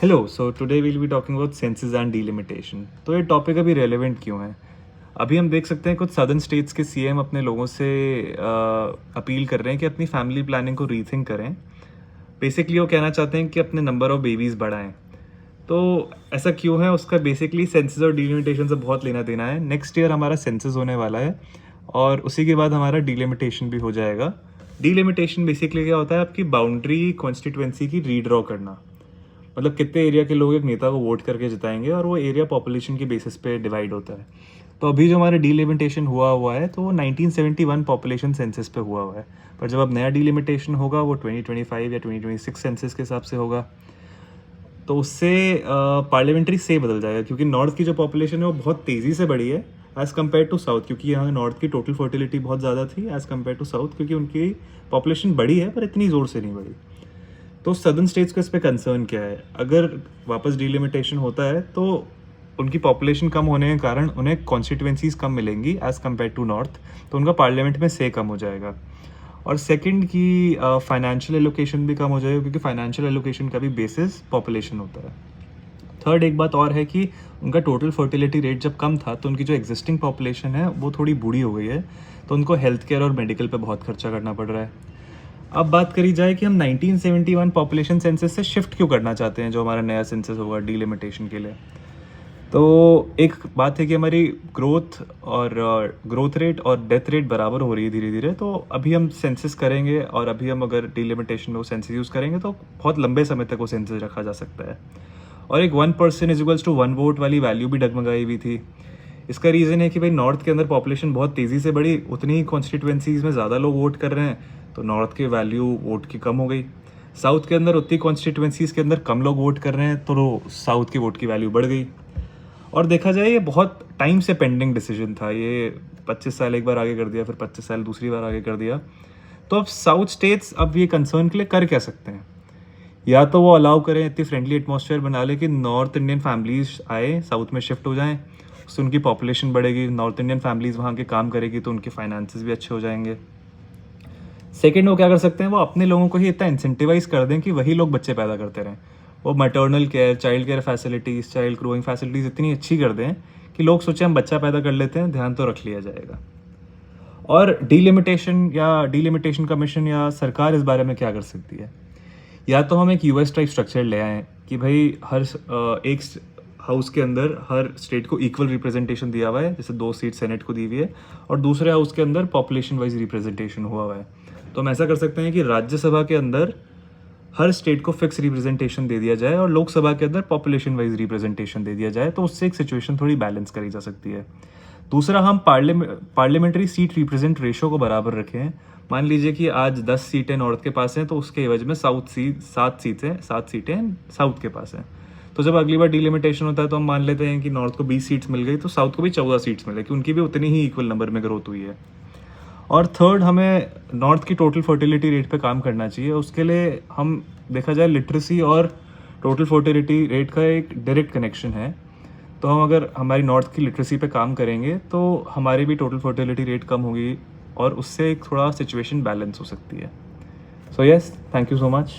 Hello, so today we'll be talking about census and delimitation. तो ये topic अभी relevant क्यों है? अभी हम देख सकते हैं कुछ सदर्न स्टेट्स के सीएम अपने लोगों से अपील कर रहे हैं कि अपनी फैमिली प्लानिंग को रीथिंक करें। बेसिकली वो कहना चाहते हैं कि अपने नंबर ऑफ बेबीज़ बढ़ाएं। तो ऐसा क्यों है, उसका बेसिकली सेंसस और डिलिमिटेशन से बहुत लेना देना है। नेक्स्ट ईयर हमारा सेंसस होने वाला है और उसी के बाद हमारा डिलिमिटेशन भी हो जाएगा। डिलिमिटेशन बेसिकली क्या होता है, आपकी बाउंड्री कॉन्स्टिट्यूएंसी की रीड्रॉ करना। मतलब कितने एरिया के लोग एक नेता को वोट करके जिताएंगे और वो एरिया पॉपुलेशन के बेसिस पे डिवाइड होता है। तो अभी जो हमारा डिलिमिटेशन हुआ है तो वो 1971 पॉपुलेशन सेंसस पे हुआ है। पर जब अब नया डिलिमिटेशन होगा वो 2025 या 2026 सेंसस के हिसाब से होगा। तो उससे पार्लियामेंट्री से बदल जाएगा, क्योंकि नॉर्थ की जो पॉपुलेशन है वो बहुत तेज़ी से बढ़ी है एज़ कम्पेयर टू साउथ। क्योंकि यहाँ नॉर्थ की टोटल फर्टिलिटी बहुत ज़्यादा थी एज़ कम्पेयर टू साउथ, क्योंकि उनकी पॉपुलेशन बढ़ी है पर इतनी ज़ोर से नहीं बढ़ी। तो सदर्न स्टेट्स को इस पर कंसर्न क्या है? अगर वापस डिलिमिटेशन होता है तो उनकी पॉपुलेशन कम होने के कारण उन्हें कॉन्स्टिट्यूएंसीज कम मिलेंगी एज़ कम्पेयर टू नॉर्थ, तो उनका पार्लियामेंट में से कम हो जाएगा। और सेकंड की फाइनेंशियल एलोकेशन भी कम हो जाएगा, क्योंकि फाइनेंशियल एलोकेशन का भी बेसिस पॉपुलेशन होता है। थर्ड एक बात और है कि उनका टोटल फर्टिलिटी रेट जब कम था तो उनकी जो एग्जिस्टिंग पॉपुलेशन है वो थोड़ी बूढ़ी हो गई है, तो उनको हेल्थ केयर और मेडिकल पे बहुत खर्चा करना पड़ रहा है। अब बात करी जाए कि हम 1971 पॉपुलेशन सेंसस से शिफ्ट क्यों करना चाहते हैं, जो हमारा नया सेंसस होगा डिलिमिटेशन के लिए। तो एक बात है कि हमारी ग्रोथ रेट और डेथ रेट बराबर हो रही है धीरे धीरे। तो अभी हम सेंसस करेंगे और अभी हम अगर डिलिमिटेशन में वो सेंसस यूज़ करेंगे तो बहुत लंबे समय तक वो सेंसस रखा जा सकता है। और एक 1% इज टू 1 वोट वाली वैल्यू भी डगमगाई हुई थी। इसका रीज़न है कि भाई नॉर्थ के अंदर पॉपुलेशन बहुत तेज़ी से बढ़ी, उतनी ही कॉन्स्टिट्यूएंसीज में ज़्यादा लोग वोट कर रहे हैं, तो नॉर्थ की वैल्यू वोट की कम हो गई। साउथ के अंदर उतनी कॉन्स्टिट्यूएंसीज के अंदर कम लोग वोट कर रहे हैं, तो साउथ की वोट की वैल्यू बढ़ गई। और देखा जाए ये बहुत टाइम से पेंडिंग डिसीजन था। ये 25 साल एक बार आगे कर दिया, फिर 25 साल दूसरी बार आगे कर दिया। तो अब साउथ स्टेट्स अब ये कंसर्न के लिए कर क्या सकते हैं? या तो वो अलाउ करें, इतनी फ्रेंडली एटमॉस्फेयर बना ले कि नॉर्थ इंडियन फैमिलीज आए साउथ में शिफ्ट हो जाएं, उससे उनकी पॉपुलेशन बढ़ेगी, नॉर्थ इंडियन फैमिलीज वहाँ के काम करेगी तो उनके फाइनेंसेस भी अच्छे हो जाएंगे। सेकेंड वो क्या कर सकते हैं, वो अपने लोगों को ही इतना इंसेंटिवाइज कर दें कि वही लोग बच्चे पैदा करते रहें। वो maternal care, child care facilities, child growing facilities इतनी अच्छी कर दें कि लोग सोचें हम बच्चा पैदा कर लेते हैं, ध्यान तो रख लिया जाएगा। और डिलिमिटेशन कमीशन या सरकार इस बारे में क्या कर सकती है? या तो हम एक यूएस टाइप स्ट्रक्चर ले आएँ कि भाई हर एक हाउस के अंदर हर स्टेट को इक्वल रिप्रेजेंटेशन दिया हुआ है, जैसे 2 सीट सेनेट को दी हुई है, और दूसरे हाउस के अंदर पॉपुलेशन वाइज रिप्रेजेंटेशन हुआ है। तो हम ऐसा कर सकते हैं कि राज्यसभा के अंदर हर स्टेट को फिक्स रिप्रेजेंटेशन दे दिया जाए और लोकसभा के अंदर पॉपुलेशन वाइज रिप्रेजेंटेशन दे दिया जाए, तो उससे एक सिचुएशन थोड़ी बैलेंस करी जा सकती है। दूसरा, हम पार्लियामेंट्री सीट रिप्रेजेंट रेशो को बराबर रखें। मान लीजिए कि आज 10 सीटें नॉर्थ के पास हैं, तो उसके एवज में 7 सीटें साउथ के पास हैं। तो जब अगली बार डिलिमिटेशन होता है तो हम मान लेते हैं कि नॉर्थ को 20 सीट्स मिल गई, तो साउथ को भी 14 सीट्स मिले, कि उनकी भी उतनी ही इक्वल नंबर में ग्रोथ हुई है। और थर्ड, हमें नॉर्थ की टोटल फर्टिलिटी रेट पे काम करना चाहिए। उसके लिए हम देखा जाए लिटरेसी और टोटल फर्टिलिटी रेट का एक डायरेक्ट कनेक्शन है। तो हम अगर हमारी नॉर्थ की लिटरेसी पे काम करेंगे तो हमारी भी टोटल फर्टिलिटी रेट कम होगी और उससे एक थोड़ा सिचुएशन बैलेंस हो सकती है। So yes, thank you so much.